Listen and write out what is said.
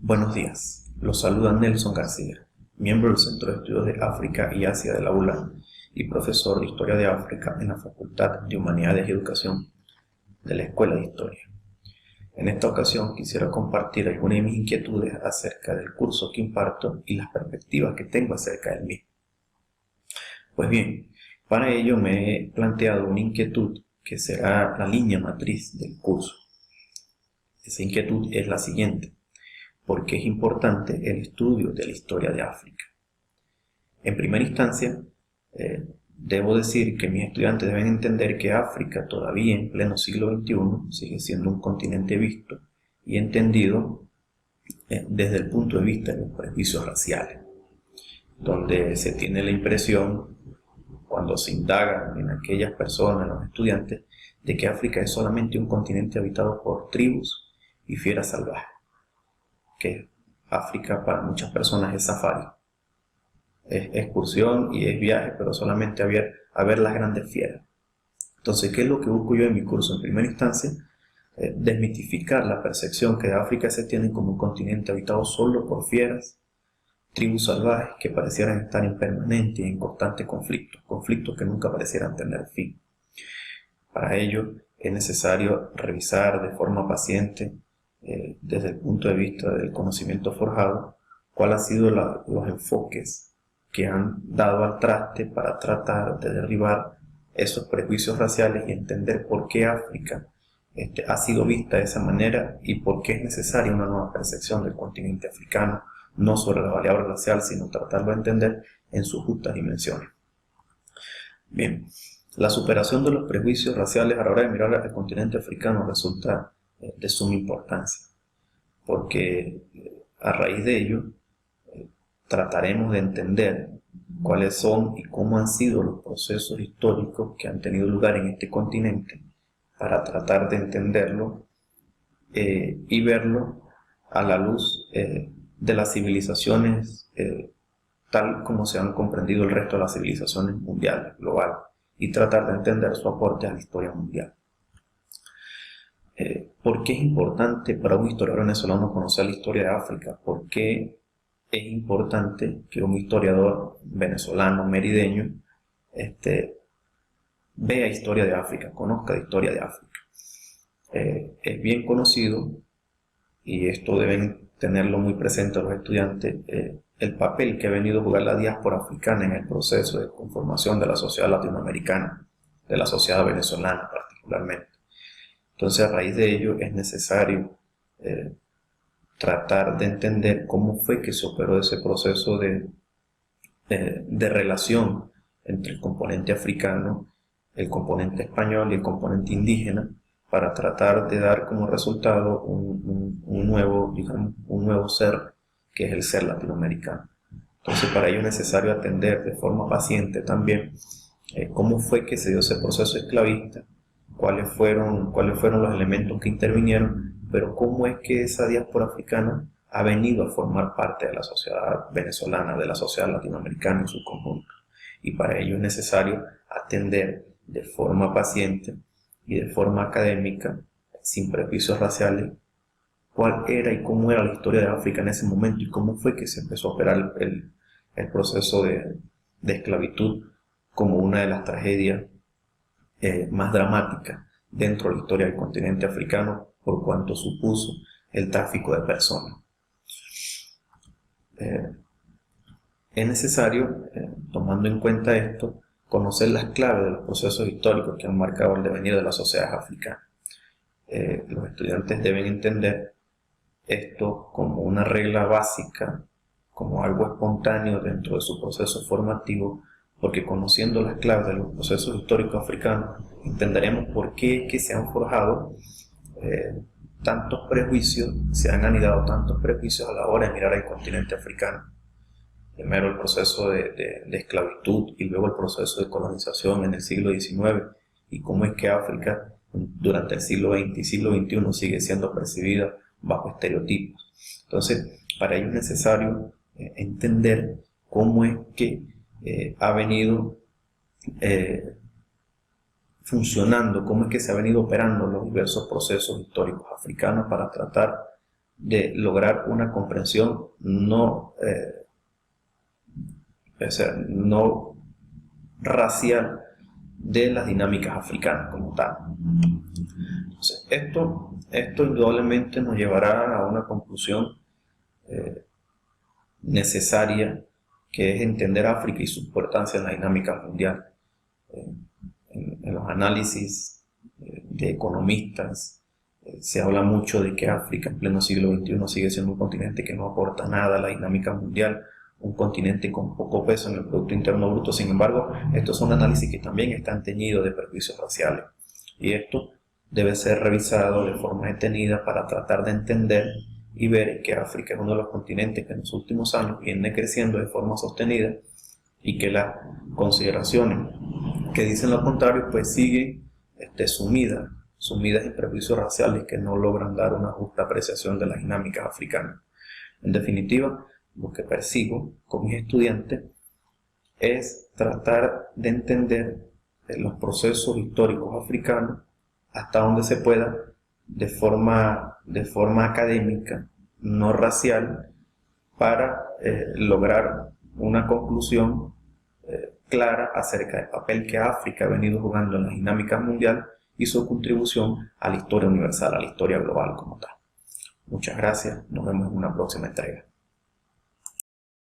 Buenos días, los saluda Nelson García, miembro del Centro de Estudios de África y Asia de la ULA y profesor de Historia de África en la Facultad de Humanidades y Educación de la Escuela de Historia. En esta ocasión quisiera compartir algunas de mis inquietudes acerca del curso que imparto y las perspectivas que tengo acerca del mismo. Pues bien, para ello me he planteado una inquietud que será la línea matriz del curso. Esa inquietud es la siguiente: ¿por qué es importante el estudio de la historia de África? En primera instancia, debo decir que mis estudiantes deben entender que África todavía en pleno siglo XXI sigue siendo un continente visto y entendido desde el punto de vista de los prejuicios raciales, donde se tiene la impresión, cuando se indaga en aquellas personas, en los estudiantes, de que África es solamente un continente habitado por tribus y fieras salvajes, que África para muchas personas es safari, es excursión y es viaje, pero solamente a ver las grandes fieras. Entonces, ¿qué es lo que busco yo en mi curso? En primera instancia, desmitificar la percepción que de África se tiene como un continente habitado solo por fieras, tribus salvajes que parecieran estar en permanente y en constante conflicto, conflictos que nunca parecieran tener fin. Para ello es necesario revisar de forma paciente, desde el punto de vista del conocimiento forjado, cuáles han sido los enfoques que han dado al traste para tratar de derribar esos prejuicios raciales y entender por qué África ha sido vista de esa manera y por qué es necesaria una nueva percepción del continente africano, no sobre la variable racial, sino tratarlo de entender en sus justas dimensiones. Bien, la superación de los prejuicios raciales a la hora de mirar al continente africano resulta de suma importancia, porque a raíz de ello trataremos de entender cuáles son y cómo han sido los procesos históricos que han tenido lugar en este continente para tratar de entenderlo y verlo a la luz de las civilizaciones tal como se han comprendido el resto de las civilizaciones mundiales, globales, y tratar de entender su aporte a la historia mundial. ¿Por qué es importante para un historiador venezolano conocer la historia de África? ¿Por qué es importante que un historiador venezolano merideño vea historia de África, conozca la historia de África? Es bien conocido, y esto deben tenerlo muy presente los estudiantes, el papel que ha venido a jugar la diáspora africana en el proceso de conformación de la sociedad latinoamericana, de la sociedad venezolana particularmente. Entonces, a raíz de ello es necesario tratar de entender cómo fue que se operó ese proceso de relación entre el componente africano, el componente español y el componente indígena, para tratar de dar como resultado un nuevo ser, que es el ser latinoamericano. Entonces, para ello es necesario atender de forma paciente también cómo fue que se dio ese proceso esclavista, cuáles fueron los elementos que intervinieron, pero cómo es que esa diáspora africana ha venido a formar parte de la sociedad venezolana, de la sociedad latinoamericana en su conjunto. Y para ello es necesario atender de forma paciente y de forma académica, sin prejuicios raciales, cuál era y cómo era la historia de África en ese momento y cómo fue que se empezó a operar el proceso de esclavitud como una de las tragedias más dramáticas dentro de la historia del continente africano, por cuanto supuso el tráfico de personas. Es necesario, tomando en cuenta esto, conocer las claves de los procesos históricos que han marcado el devenir de las sociedades africanas. Los estudiantes deben entender esto como una regla básica, como algo espontáneo dentro de su proceso formativo, porque conociendo las claves de los procesos históricos africanos, entenderemos por qué es que se han forjado tantos prejuicios, se han anidado tantos prejuicios a la hora de mirar al continente africano. Primero el proceso de esclavitud y luego el proceso de colonización en el siglo XIX, y cómo es que África durante el siglo XX y siglo XXI sigue siendo percibida bajo estereotipos. Entonces, para ello es necesario entender cómo es que ha venido funcionando, cómo es que se ha venido operando los diversos procesos históricos africanos para tratar de lograr una comprensión no racial de las dinámicas africanas como tal. Entonces, esto indudablemente nos llevará a una conclusión necesaria, que es entender África y su importancia en la dinámica mundial. En los análisis de economistas se habla mucho de que África en pleno siglo XXI sigue siendo un continente que no aporta nada a la dinámica mundial, un continente con poco peso en el Producto Interno Bruto. Sin embargo, estos son análisis que también están teñidos de prejuicios raciales, y esto debe ser revisado de forma detenida para tratar de entender y ver que África es uno de los continentes que en los últimos años viene creciendo de forma sostenida, y que las consideraciones que dicen lo contrario pues siguen sumidas en prejuicios raciales que no logran dar una justa apreciación de las dinámicas africanas. En definitiva, lo que persigo con mis estudiantes es tratar de entender los procesos históricos africanos hasta donde se pueda, de forma académica, no racial, para lograr una conclusión clara acerca del papel que África ha venido jugando en la dinámica mundial y su contribución a la historia universal, a la historia global como tal. Muchas gracias, nos vemos en una próxima entrega.